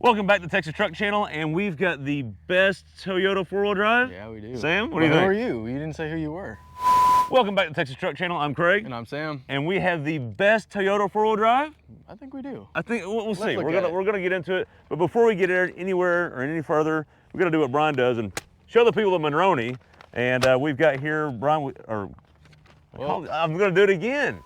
Welcome back to Texas Truck Channel, and we've got the best Toyota four-wheel drive. Yeah, we do. Sam, what do you think? Who are you? You didn't say who you were. Welcome back to Texas Truck Channel. I'm Craig. And I'm Sam. And we have the best Toyota four-wheel drive. I think we do. I think we'll see. We're gonna get into it. But before we get anywhere or any further, we're gonna do what Brian does and show the people of Monroney. And we've got here Brian. I'm gonna do it again.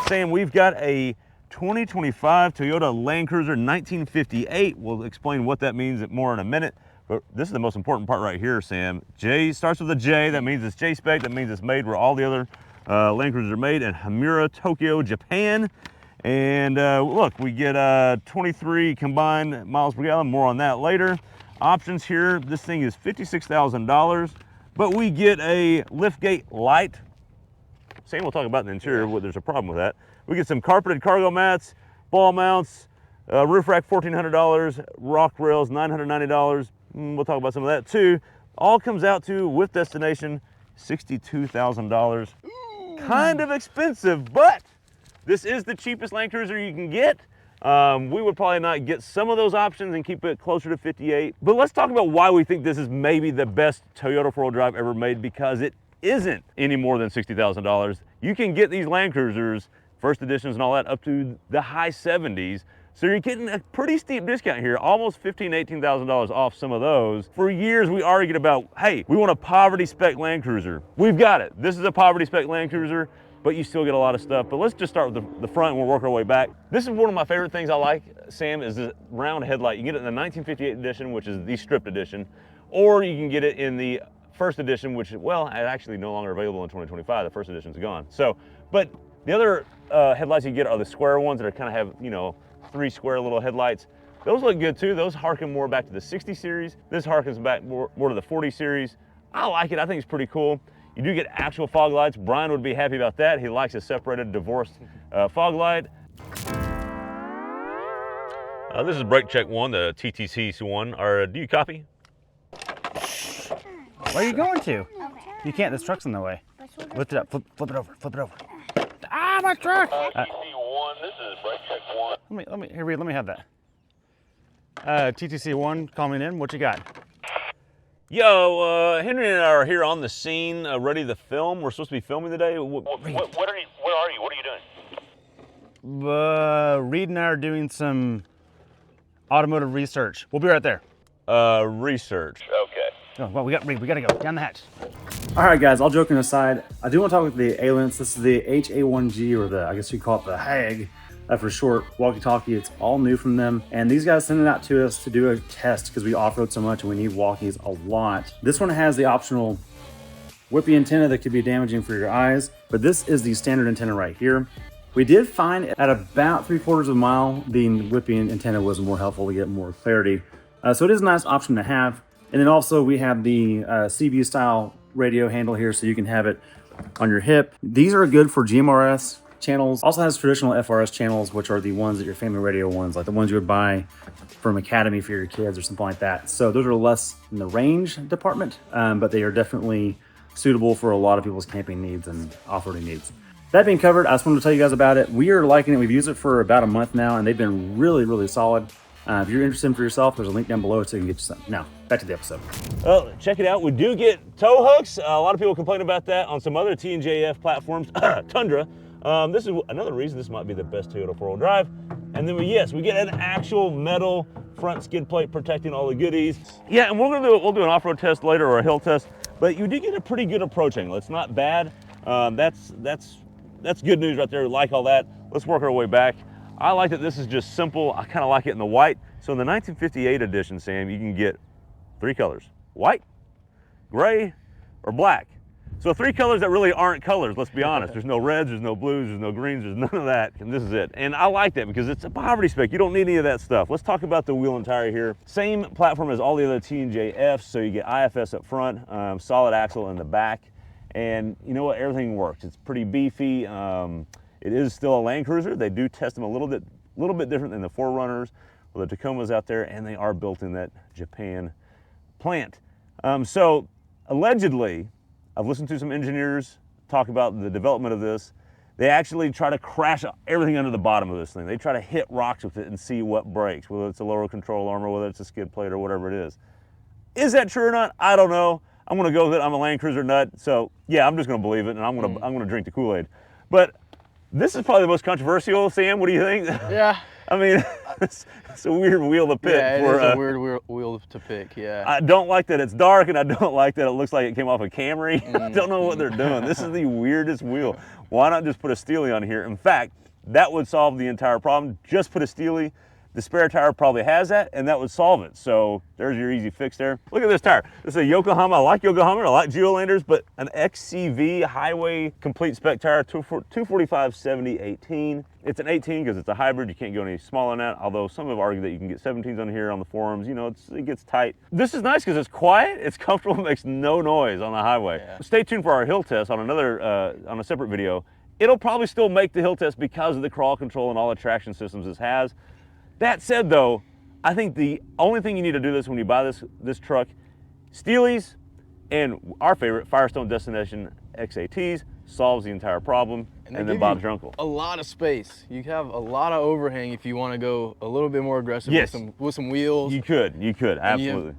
Sam, we've got a 2025 Toyota Land Cruiser 1958. We'll explain what that means more in a minute. But this is the most important part right here, Sam. J starts with a J. That means it's J-spec. That means it's made where all the other Land Cruisers are made in Hamura, Tokyo, Japan. And look, we get 23 combined miles per gallon. More on that later. Options here. This thing is $56,000, but we get a liftgate light. Sam will talk about the interior. Well, there's a problem with that. We get some carpeted cargo mats, ball mounts, roof rack $1,400, rock rails $990. We'll talk about some of that too. All comes out to, with destination, $62,000. Kind of expensive, but this is the cheapest Land Cruiser you can get. We would probably not get some of those options and keep it closer to 58. But let's talk about why we think this is maybe the best Toyota four-wheel drive ever made, because it isn't any more than $60,000. You can get these Land Cruisers, first editions and all that, up to the high 70s. So you're getting a pretty steep discount here, almost $15,000 to $18,000 off some of those. For years, we argued about, hey, we want a poverty spec Land Cruiser. We've got it. This is a poverty spec Land Cruiser, but you still get a lot of stuff. But let's just start with the front and we'll work our way back. This is one of my favorite things I like, Sam, is the round headlight. You can get it in the 1958 edition, which is the stripped edition, or you can get it in the first edition, which, well, actually no longer available in 2025. The first edition's gone. So, but the other headlights you get are the square ones that are kind of have, you know, 3 square little headlights. Those look good too. Those harken more back to the 60 series. This harkens back more to the 40 series. I like it. I think it's pretty cool. You do get actual fog lights. Brian would be happy about that. He likes a separated, divorced fog light. This is brake check 1, the TTC one. Do you copy? Where are you going to? Okay. You can't. This truck's in the way. Lift it up. Flip it over. Flip it over. Ah, my truck! TTC1. This is brake check 1. Let me have that. TTC1 calling in. What you got? Yo, Henry and I are here on the scene, ready to film. We're supposed to be filming today. Where are you? What are you doing? Reed and I are doing some automotive research. We'll be right there. Research. Okay. Oh, well, Reed, we gotta go down the hatch. All right, guys, all joking aside, I do want to talk with the A-Lens. This is the HA1G, or I guess you call it the HAG for short, walkie-talkie. It's all new from them. And these guys sent it out to us to do a test because we off-road so much and we need walkies a lot. This one has the optional whippy antenna that could be damaging for your eyes, but this is the standard antenna right here. We did find at about 3/4 of a mile, the whippy antenna was more helpful to get more clarity. So it is a nice option to have. And then also we have the CB style radio handle here, so you can have it on your hip. These are good for GMRS channels. Also has traditional FRS channels, which are the ones that your family radio ones, like the ones you would buy from Academy for your kids or something like that. So those are less in the range department, but they are definitely suitable for a lot of people's camping needs and off-roading needs. That being covered, I just wanted to tell you guys about it. We are liking it. We've used it for about a month now, and they've been really, really solid. If you're interested in for yourself, there's a link down below so you can get you some. Now, back to the episode. Well, check it out. We do get tow hooks. A lot of people complain about that on some other TNGA-F platforms. Tundra. This is another reason this might be the best Toyota four-wheel drive. And then we get an actual metal front skid plate protecting all the goodies. Yeah, and we'll do an off-road test later, or a hill test. But you do get a pretty good approach angle. It's not bad. That's good news right there. We like all that. Let's work our way back. I like that this is just simple. I kind of like it in the white. So in the 1958 edition, Sam, you can get 3 colors: white, gray, or black. So 3 colors that really aren't colors, let's be honest. There's no reds, there's no blues, there's no greens, there's none of that, and this is it. And I like that because it's a poverty spec. You don't need any of that stuff. Let's talk about the wheel and tire here. Same platform as all the other TNGA-Fs, so you get IFS up front, solid axle in the back, and you know what, everything works. It's pretty beefy. It is still a Land Cruiser. They do test them a little bit different than the 4Runners or the Tacomas out there, and they are built in that Japan plant. So allegedly, I've listened to some engineers talk about the development of this. They actually try to crash everything under the bottom of this thing. They try to hit rocks with it and see what breaks, whether it's a lower control arm or whether it's a skid plate or whatever it is. Is that true or not? I don't know. I'm gonna go with it. I'm a Land Cruiser nut, so yeah, I'm just gonna believe it, and I'm gonna drink the Kool-Aid. But this is probably the most controversial, Sam. What do you think? Yeah. I mean, it's a weird wheel to pick. Yeah, it is a weird wheel to pick, yeah. I don't like that it's dark, and I don't like that it looks like it came off a Camry. I don't know what they're doing. This is the weirdest wheel. Why not just put a Steely on here? In fact, that would solve the entire problem. Just put a Steely. The spare tire probably has that, and that would solve it. So there's your easy fix there. Look at this tire. This is a Yokohama. I like Yokohama. I like Geolanders, but an XCV highway complete spec tire, 245/70/18. It's an 18 because it's a hybrid. You can't go any smaller than that, although some have argued that you can get 17s on here on the forums. You know, it gets tight. This is nice because it's quiet, it's comfortable, it makes no noise on the highway. Yeah. Stay tuned for our hill test on on a separate video. It'll probably still make the hill test because of the crawl control and all the traction systems this has. That said though, I think the only thing you need to do this when you buy this truck, Steely's and our favorite Firestone Destination XATs solves the entire problem, and then Bob's your uncle. A lot of space. You have a lot of overhang if you want to go a little bit more aggressive with some wheels. You could, absolutely.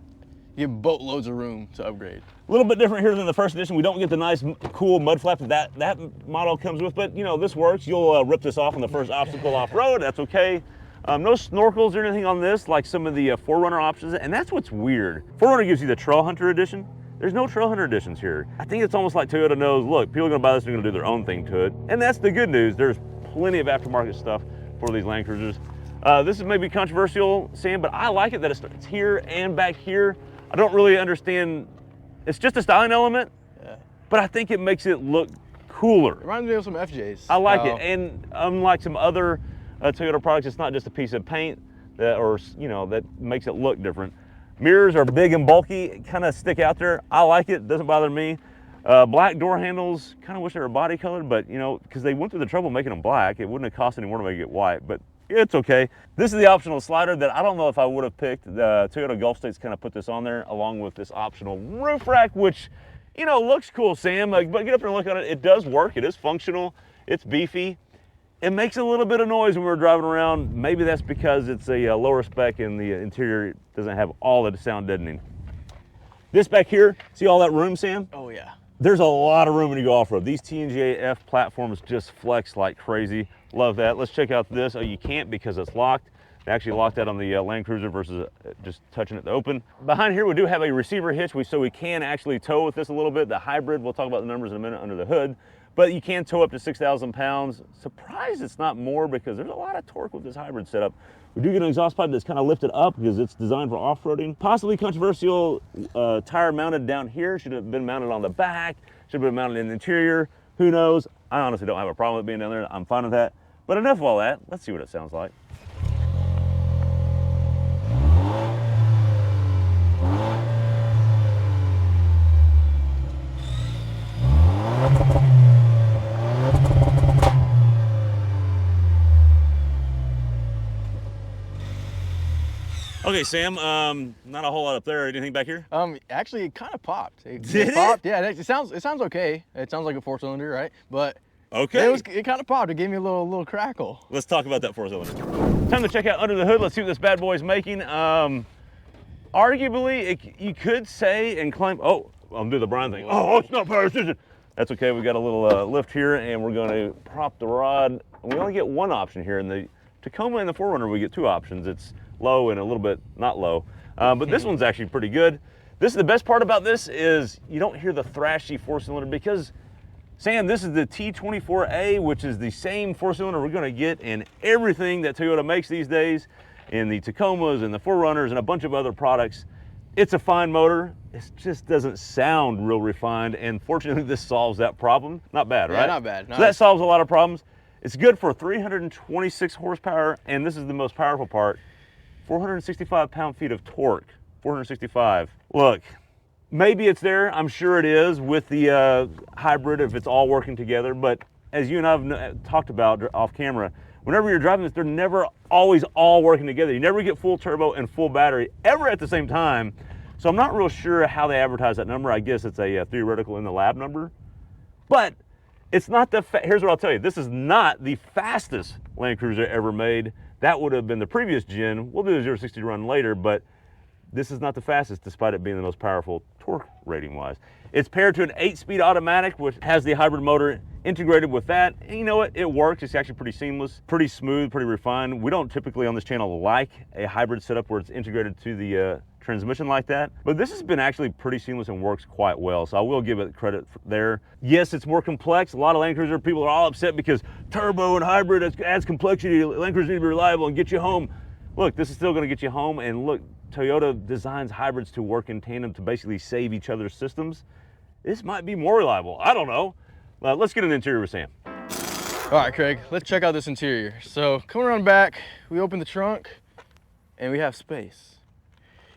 You have boatloads of room to upgrade. A little bit different here than the first edition. We don't get the nice, cool mud flap that model comes with, but you know, this works. You'll rip this off on the first obstacle off-road, that's okay. No snorkels or anything on this like some of the 4Runner options, and that's what's weird. 4Runner gives you the Trail Hunter edition. There's no Trail Hunter editions here. I think it's almost like Toyota knows, look, people are gonna buy this and they're gonna do their own thing to it. And that's the good news. There's plenty of aftermarket stuff for these Land Cruisers. This is maybe controversial, Sam, but I like it that it's here and back here. I don't really understand, it's just a styling element, but I think it makes it look cooler. It reminds me of some FJs. I like it, and unlike some other Toyota products, it's not just a piece of paint that makes it look different. Mirrors are big and bulky, kind of stick out there. I like it, doesn't bother me. Black door handles, kind of wish they were body colored, but you know, because they went through the trouble making them black, it wouldn't have cost any more to make it white, but it's okay. This is the optional slider that I don't know if I would have picked. The Toyota Gulf States kind of put this on there along with this optional roof rack, which, you know, looks cool, Sam, but get up and look at it. It does work, it is functional, it's beefy. It makes a little bit of noise when we're driving around. Maybe that's because it's a lower spec and the interior doesn't have all the sound deadening. This back here, see all that room, Sam? Oh yeah. There's a lot of room when you go off-road. These TNGA-F platforms just flex like crazy. Love that. Let's check out this. Oh, you can't because it's locked. They actually locked that on the Land Cruiser versus just touching it to open. Behind here, we do have a receiver hitch, so we can actually tow with this a little bit. The hybrid, we'll talk about the numbers in a minute under the hood. But you can tow up to 6,000 pounds. Surprised it's not more because there's a lot of torque with this hybrid setup. We do get an exhaust pipe that's kind of lifted up because it's designed for off-roading. Possibly controversial tire mounted down here. Should have been mounted on the back. Should have been mounted in the interior. Who knows? I honestly don't have a problem with being down there. I'm fine with that. But enough of all that. Let's see what it sounds like. Okay, Sam, not a whole lot up there. Anything back here? Actually, it kind of popped. Did it? Popped. Yeah, it sounds okay. It sounds like a 4-cylinder, right? But okay, it kind of popped. It gave me a little crackle. Let's talk about that 4-cylinder. Time to check out under the hood. Let's see what this bad boy's making. Arguably, you could say and claim. Oh, I'm doing the Brian thing. Oh, it's not power assisted. That's okay. We got a little lift here, and we're going to prop the rod. We only get one option here in the Tacoma and the 4Runner. We get two options. It's low and a little bit not low, but this one's actually pretty good. This is the best part about this is you don't hear the thrashy 4-cylinder because, Sam, this is the T24A, which is the same 4-cylinder we're going to get in everything that Toyota makes these days, in the Tacomas and the 4Runners and a bunch of other products. It's a fine motor. It just doesn't sound real refined, and fortunately this solves that problem. Not bad, right? Yeah, not bad. So that solves a lot of problems. It's good for 326 horsepower, and this is the most powerful part, 465 pound-feet of torque, 465. Look, maybe it's there, I'm sure it is with the hybrid if it's all working together, but as you and I have talked about off camera, whenever you're driving this, they're never always all working together. You never get full turbo and full battery ever at the same time. So I'm not real sure how they advertise that number. I guess it's a theoretical in the lab number. But It's not here's what I'll tell you. This is not the fastest Land Cruiser ever made. That would have been the previous gen. We'll do the 0-60 run later, but this is not the fastest, despite it being the most powerful torque rating wise. It's paired to an 8-speed automatic, which has the hybrid motor integrated with that. And you know what? It works. It's actually pretty seamless, pretty smooth, pretty refined. We don't typically on this channel like a hybrid setup where it's integrated to the transmission like that, but this has been actually pretty seamless and works quite well, so I will give it credit there. Yes, it's more complex. A lot of Land Cruiser people are all upset because turbo and hybrid adds complexity. Land Cruiser need to be reliable and get you home. Look, this is still going to get you home, and look, Toyota designs hybrids to work in tandem to basically save each other's systems. This might be more reliable. I don't know. Let's get an interior with Sam. All right, Craig, let's check out this interior. So coming around back, we open the trunk and we have space.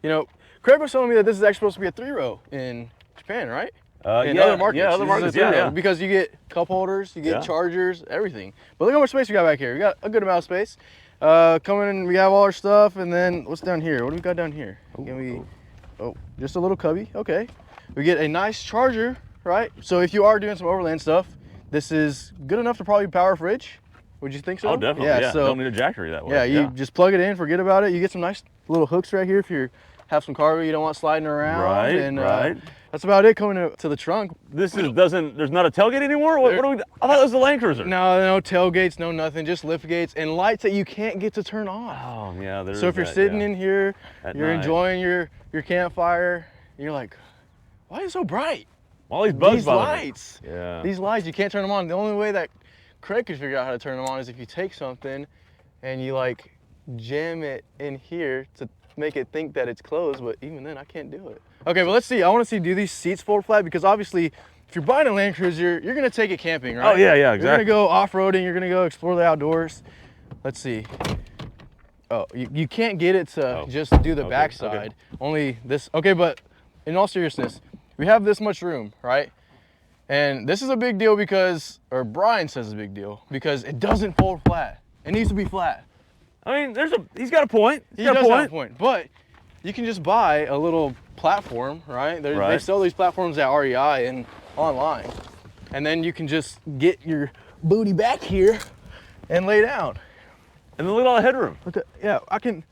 You know, Craig was telling me that this is actually supposed to be a 3-row in Japan, right? In other markets. Yeah, other markets, yeah. Because you get cup holders, you get chargers, everything. But look how much space we got back here. We got a good amount of space. Coming in, we have all our stuff, and then what's down here? What do we got down here? Oh, just a little cubby, okay. We get a nice charger, right? So if you are doing some overland stuff, this is good enough to probably power a fridge. Would you think so? Oh, definitely, yeah. So don't need a jackery that way. Yeah, you just plug it in, forget about it. You get some nice little hooks right here if you have some cargo you don't want sliding around. Right, and, right. That's about it coming to the trunk. This there's not a tailgate anymore? What are we, I thought it was the Land Cruiser. No tailgates, no nothing, just lift gates and lights that you can't get to turn off. Oh, yeah. So if you're sitting in here, you're enjoying your campfire, you're like, why is it so bright? All these bugs lights. Yeah. These lights, you can't turn them on. The only way that Craig could figure out how to turn them on is if you take something and you like jam it in here to make it think that it's closed, but even then I can't do it. Okay, but let's see. I want to see, do these seats fold flat? Because obviously, if you're buying a Land Cruiser, you're going to take it camping, right? Oh, yeah, exactly. You're going to go off-roading. You're going to go explore the outdoors. Let's see. Oh, you can't get it to just do the backside. Okay. Only this. Okay, but in all seriousness, we have this much room, right? And this is a big deal because, or Brian says it's a big deal, because it doesn't fold flat. It needs to be flat. I mean, he's got a point. He does have a point, but you can just buy a little platform, right? They sell these platforms at REI and online. And then you can just get your booty back here and lay down. And then look at all the headroom. Yeah, I can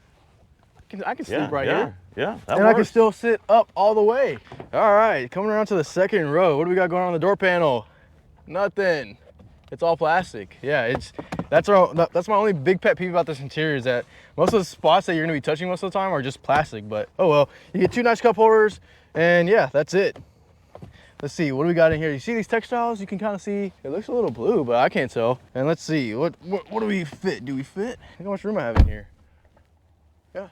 sleep right here. Yeah, and I can still sit up all the way. All right, coming around to the second row. What do we got going on the door panel? Nothing. It's all plastic. Yeah, that's my only big pet peeve about this interior is that most of the spots that you're gonna be touching most of the time are just plastic, but oh well. You get 2 nice cup holders, and yeah, that's it. Let's see, what do we got in here? You see these textiles? You can kind of see, it looks a little blue, but I can't tell. And let's see, what do we fit? Do we fit? Look how much room I have in here. Yeah.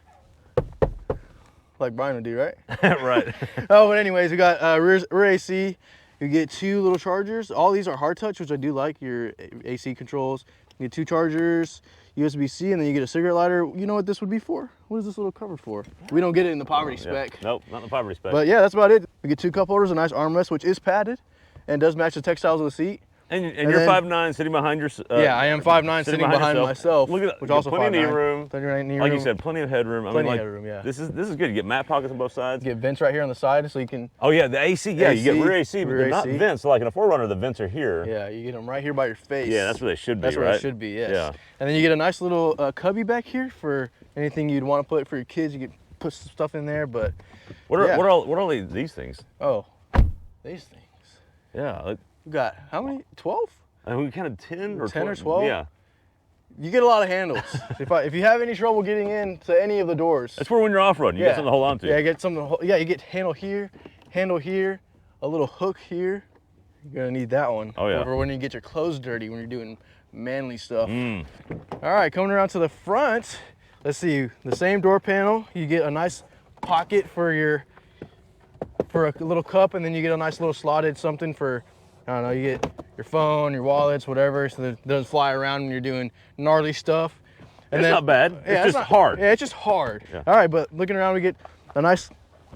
Like Brian would do, right? Right. Oh, but anyways, we got rear AC. You get 2 little chargers. All these are hard touch, which I do like, your AC controls. You get 2 chargers, USB-C, and then you get a cigarette lighter. You know what this would be for? What is this little cover for? We don't get it in the poverty spec. Nope, not in the poverty spec. But yeah, that's about it. We get 2 cup holders, a nice armrest, which is padded and does match the textiles of the seat. And you're 5'9", sitting behind your. Yeah, I am 5'9", sitting behind myself. Look at that. Which also plenty of knee 5'9". room. Plenty of knee room. Like you said, plenty of headroom. Plenty of headroom, yeah. This is good. You get mat pockets on both sides. You get vents right here on the side, so you can. Oh yeah, the AC. Yeah, you get rear AC, but they're not vents. So like in a 4Runner, the vents are here. Yeah, you get them right here by your face. Yeah, that's where they should be. That's where they should be. Yes. Yeah. And then you get a nice little cubby back here for anything you'd want to put for your kids. You could put some stuff in there, but. What are all these things? Oh, these things. Yeah. We got how many? 12. We kind of 10 or 10 or 12. Yeah. You get a lot of handles. if you have any trouble getting into any of the doors. That's where when you're off-roading, you get something to hold on to. Yeah, get something. Yeah, you get handle here, a little hook here. You're gonna need that one. Oh yeah. For when you get your clothes dirty, when you're doing manly stuff. All right, coming around to the front. Let's see, the same door panel. You get a nice pocket for a little cup, and then you get a nice little slotted something for, I don't know, you get your phone, your wallets, whatever, so that it doesn't fly around when you're doing gnarly stuff. And it's not bad. Yeah, it's just hard. Yeah, it's just hard. Yeah. All right, but looking around, we get a nice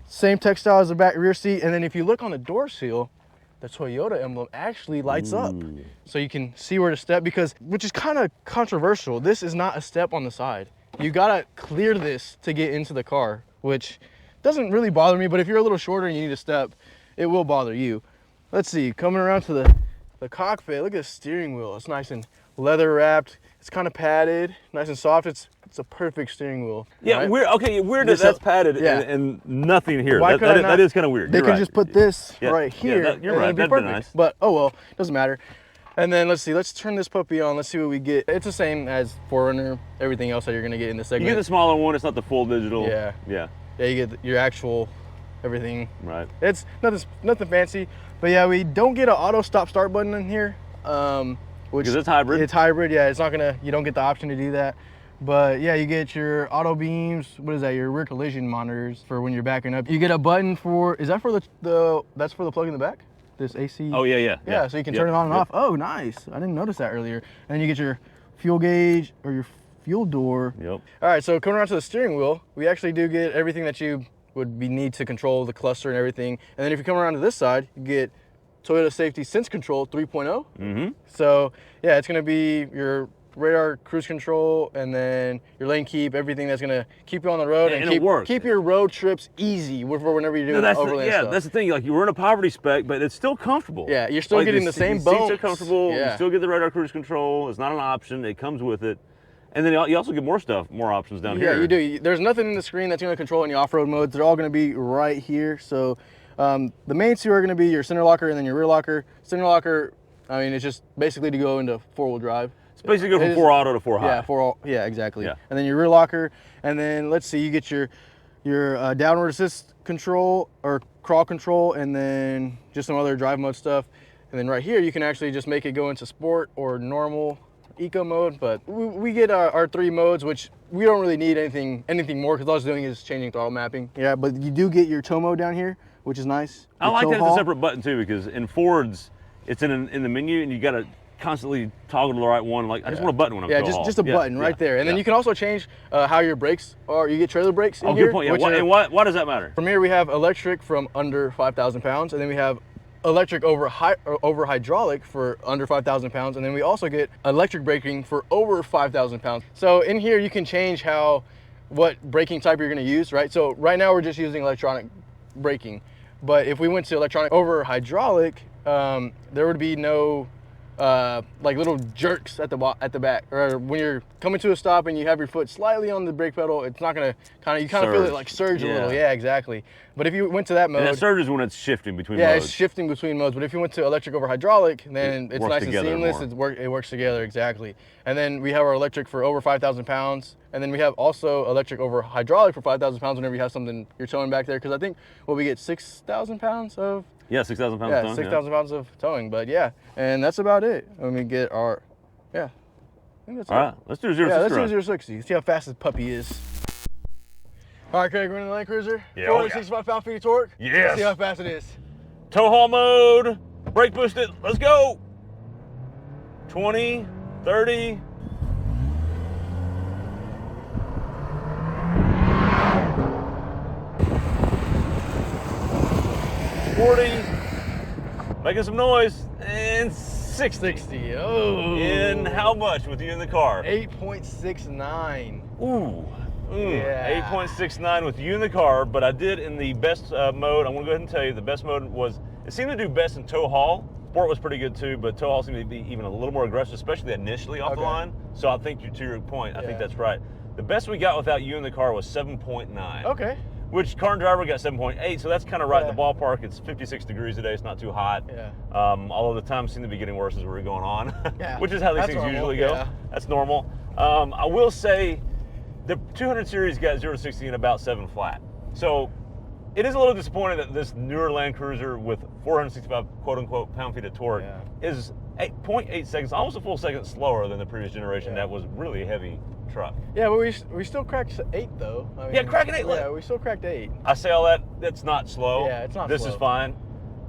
same textile as the back rear seat, and then if you look on the door seal, the Toyota emblem actually lights up, so you can see where to step, which is kind of controversial. This is not a step on the side. You gotta clear this to get into the car, which doesn't really bother me, but if you're a little shorter and you need a step, it will bother you. Let's see, coming around to the the cockpit, look at the steering wheel. It's nice and leather wrapped. It's kind of padded, nice and soft. It's a perfect steering wheel. Yeah, right? weird that that's padded and nothing here. Why could I not? That is kind of weird. They You're could right. just put this Yeah, right here. Yeah, you're and right. it'd be That'd be perfect. nice. But oh well, doesn't matter. And then let's see, let's turn this puppy on. Let's see what we get. It's the same as 4Runner, everything else that you're gonna get in this segment. You get the smaller one. It's not the full digital. Yeah. Yeah. Yeah, you get your actual everything. Right. It's nothing fancy. But yeah, we don't get an auto stop start button in here. Which Because it's hybrid. It's hybrid, yeah. It's not gonna, you don't get the option to do that. But yeah, you get your auto beams. What is that? Your rear collision monitors for when you're backing up. You get a button for, is that for that's for the plug in the back? This AC? Oh yeah. Yeah, so you can turn it on and off. Oh, nice. I didn't notice that earlier. And then you get your fuel gauge or your fuel door. Yep. All right, so coming around to the steering wheel, we actually do get everything that you would need to control the cluster and everything. And then if you come around to this side, you get Toyota Safety Sense Control 3.0. Mm-hmm. So yeah, it's gonna be your radar cruise control and then your lane keep, everything that's gonna keep you on the road and it works. keep your road trips easy for whenever you're doing overland stuff. That's the thing. Like, you were in a poverty spec, but it's still comfortable. Yeah, you're still getting the same bones. Seats are comfortable. Yeah. You still get the radar cruise control. It's not an option. It comes with it. And then you also get more options down here. Yeah, you do. There's nothing in the screen that's going to control any off-road modes. They're all going to be right here. So the main two are going to be your center locker and then your rear locker. Center locker, I mean, it's just basically to go into four-wheel drive. It's basically go from 4 auto to 4 high. Yeah, yeah, exactly. Yeah. And then your rear locker, and then let's see, you get your downward assist control or crawl control, and then just some other drive mode stuff. And then right here, you can actually just make it go into sport or normal eco mode. But we get our 3 modes, which we don't really need anything more because all it's doing is changing throttle mapping. Yeah, but you do get your tow mode down here, which is nice. I like that it's a separate button too, because in Fords, it's in the menu, and you got to constantly toggle to the right one. Like, I just want a button when I'm tow haul. just a button right there. And then you can also change how your brakes are. You get trailer brakes in here. Good point. Yeah. And why does that matter? From here, we have electric from under 5,000 pounds, and then we have electric over hydraulic for under 5,000 pounds, and then we also get electric braking for over 5,000 pounds. So in here, you can change what braking type you're going to use, right? So right now, we're just using electronic braking, but if we went to electronic over hydraulic, there would be no like little jerks at the back, or when you're coming to a stop and you have your foot slightly on the brake pedal, it's not gonna you kind of feel it like surge a little. Yeah, exactly. But if you went to that mode, and that surge is when it's shifting between modes. Yeah, it's shifting between modes. But if you went to electric over hydraulic, then it's nice and seamless. It works together, exactly. And then we have our electric for over 5,000 pounds, and then we have also electric over hydraulic for 5,000 pounds whenever you have something you're towing back there. Because I think we get 6,000 pounds of. Yeah, 6,000 pounds of towing. 6,000 pounds of towing, but yeah, and that's about it. Let me get our, I think that's all right, let's do 0 yeah, 60. Let's do 0 60. See how fast this puppy is. All right, Craig, we're in the Land Cruiser. Yeah, 465 pound-feet of torque. Yes. Let's see how fast it is. Tow haul mode, brake boost it, let's go. 20, 30. Making some noise, and 60. Oh. In how much with you in the car? 8.69. Ooh. Yeah. 8.69 with you in the car, but I did in the best mode. I'm gonna go ahead and tell you the best mode was, it seemed to do best in tow haul. Sport was pretty good too, but tow haul seemed to be even a little more aggressive, especially initially off the line. So I think to your point, I think that's right. The best we got without you in the car was 7.9. Okay. Which car and driver got 7.8, so that's kind of right in the ballpark. It's 56 degrees today, it's not too hot. Yeah. Although the times seem to be getting worse as we're going on, which is how these things usually go. Yeah. That's normal. I will say the 200 series got 0 to 60 in about 7 flat. So it is a little disappointing that this newer Land Cruiser with 465 quote-unquote pound-feet of torque is 8.8 seconds, almost a full second slower than the previous generation that was really heavy truck. Yeah, but we still cracked 8 though. I mean, yeah, cracking 8. Yeah, we still cracked 8. I say all that, that's not slow. Yeah, it's not This slow. is fine.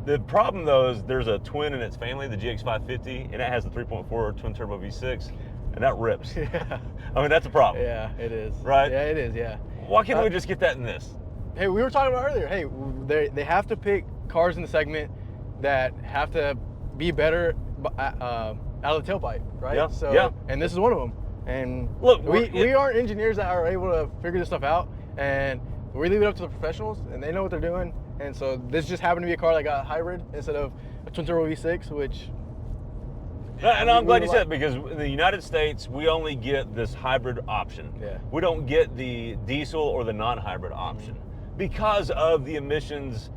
The problem though is there's a twin in its family, the GX550, and it has the 3.4 twin turbo V6, and that rips. Yeah. I mean, that's a problem. Yeah, it is. Right? Yeah, it is, yeah. Why can't we just get that in this? Hey, we were talking about earlier, hey, they have to pick cars in the segment that have to be better out of the tailpipe, right? Yeah. So, and this is one of them. And look, we aren't engineers that are able to figure this stuff out, and we leave it up to the professionals, and they know what they're doing. And so this just happened to be a car that got hybrid instead of a twin turbo V6, which And I'm glad you said it, because in the United States, we only get this hybrid option. Yeah. We don't get the diesel or the non-hybrid option because of the emissions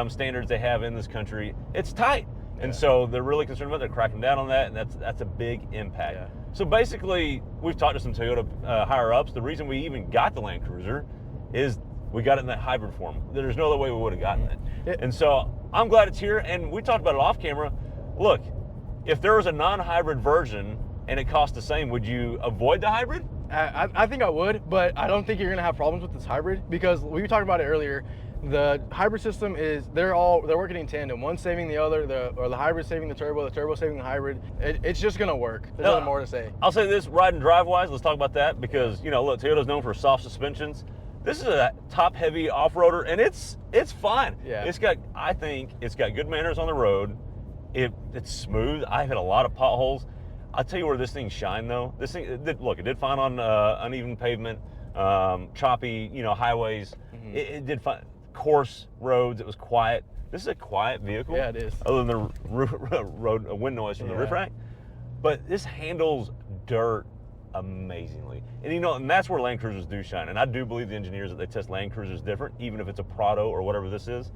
standards they have in this country. It's tight. And so they're really concerned about it. They're cracking down on that, and that's a big impact. Yeah. So basically, we've talked to some Toyota higher-ups. The reason we even got the Land Cruiser is we got it in that hybrid form. There's no other way we would have gotten it. And so I'm glad it's here, and we talked about it off camera. Look, if there was a non-hybrid version and it cost the same, would you avoid the hybrid? I think I would, but I don't think you're gonna have problems with this hybrid, because we were talking about it earlier. The hybrid system is, they're working in tandem. One saving the other, or the hybrid saving the turbo saving the hybrid. It's just gonna work. There's nothing more to say. I'll say this, ride and drive wise, let's talk about that, because look, Toyota's known for soft suspensions. This is a top heavy off-roader, and it's fine. Yeah. I think it's got good manners on the road. It's smooth. I've hit a lot of potholes. I'll tell you where this thing shined though. This thing, it did fine on uneven pavement, choppy, highways. It did fine. Coarse roads, it was quiet. This is a quiet vehicle. Yeah, it is. Other than the road wind noise from the roof rack. But this handles dirt amazingly. And and that's where Land Cruisers do shine. And I do believe the engineers that they test Land Cruisers different, even if it's a Prado or whatever this is.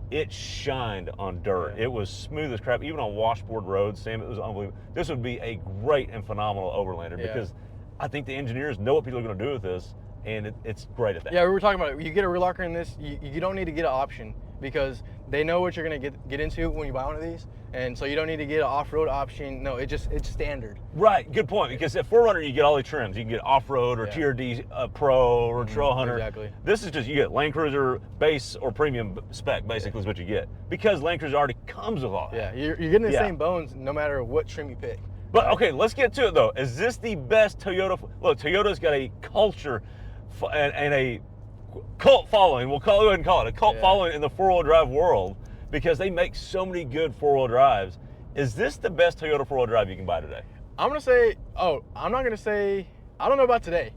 It shined on dirt. It was smooth as crap, even on washboard roads, Sam. It was unbelievable. This would be a great and phenomenal Overlander because I think the engineers know what people are going to do with this, and it's great at that. Yeah, we were talking about it. You get a rear locker in this, you don't need to get an option, because they know what you're going to get into when you buy one of these, and so you don't need to get an off-road option. No, it's standard. Right, good point, because at 4Runner you get all the trims. You can get off-road or TRD Pro or Trail Hunter. Exactly. This is just, you get Land Cruiser base or premium spec, basically is what you get, because Land Cruiser already comes with all that. Yeah, you're getting the same bones no matter what trim you pick. But okay, let's get to it though. Is this the best Toyota? Look, Toyota's got a culture and a cult following. We'll go ahead and call it a cult following in the four-wheel drive world, because they make so many good four-wheel drives. Is this the best Toyota four-wheel drive you can buy today? I'm gonna say, I'm not gonna say, I don't know about today.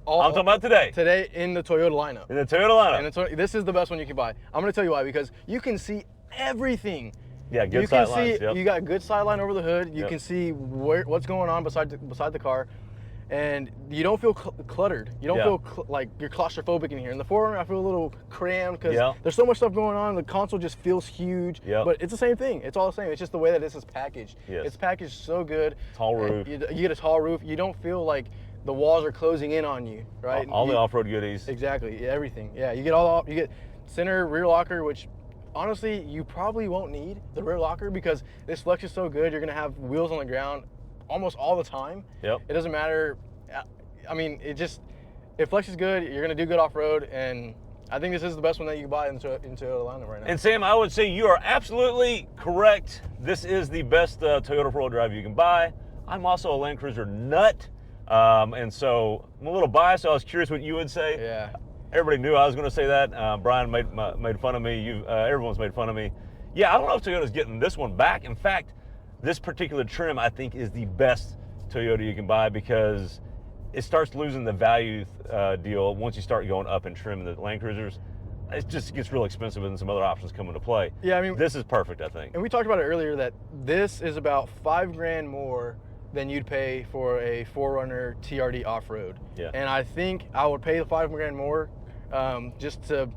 I'm talking about today. Today in the Toyota lineup. In the Toyota lineup. This is the best one you can buy. I'm gonna tell you why, because you can see everything. Yeah, good sight lines. You got good sight line over the hood. You can see what's going on beside the car, and you don't feel cluttered. You don't feel like you're claustrophobic in here. In the 4Runner, I feel a little crammed because there's so much stuff going on. The console just feels huge, but it's the same thing. It's all the same. It's just the way that this is packaged. It's packaged so good. Tall roof. You get a tall roof. You don't feel like the walls are closing in on you, right? All the off-road goodies. Exactly, everything. Yeah, you get center rear locker, which honestly you probably won't need the rear locker, because this Flex is so good. You're gonna have wheels on the ground almost all the time. It doesn't matter. I mean, if Flex is good, you're gonna do good off-road, and I think this is the best one that you can buy into Atlanta right now. And Sam, I would say you are absolutely correct. This is the best Toyota four-wheel drive you can buy. I'm also a Land Cruiser nut, and so I'm a little biased. So I was curious what you would say. Yeah. Everybody knew I was going to say that. Brian made fun of me. Everyone's made fun of me. Yeah, I don't know if Toyota's getting this one back. In fact, this particular trim I think is the best Toyota you can buy, because it starts losing the value deal once you start going up in trim in the Land Cruisers. It just gets real expensive, and some other options come into play. Yeah, I mean, this is perfect, I think. And we talked about it earlier that this is about $5,000 more than you'd pay for a 4Runner TRD off-road. Yeah. And I think I would pay the $5,000 more just to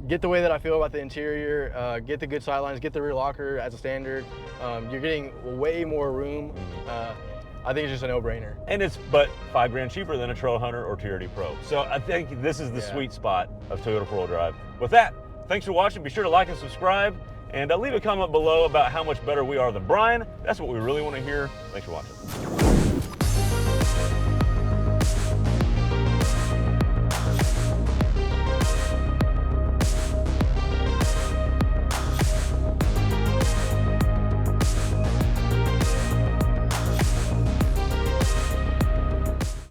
get the way that I feel about the interior, get the good sidelines, get the rear locker as a standard. You're getting way more room. I think it's just a no-brainer. And it's but $5,000 cheaper than a Trail Hunter or TRD Pro. So I think this is the sweet spot of Toyota four-wheel drive. With that, thanks for watching. Be sure to like and subscribe, and leave a comment below about how much better we are than Brian. That's what we really want to hear. Thanks for watching.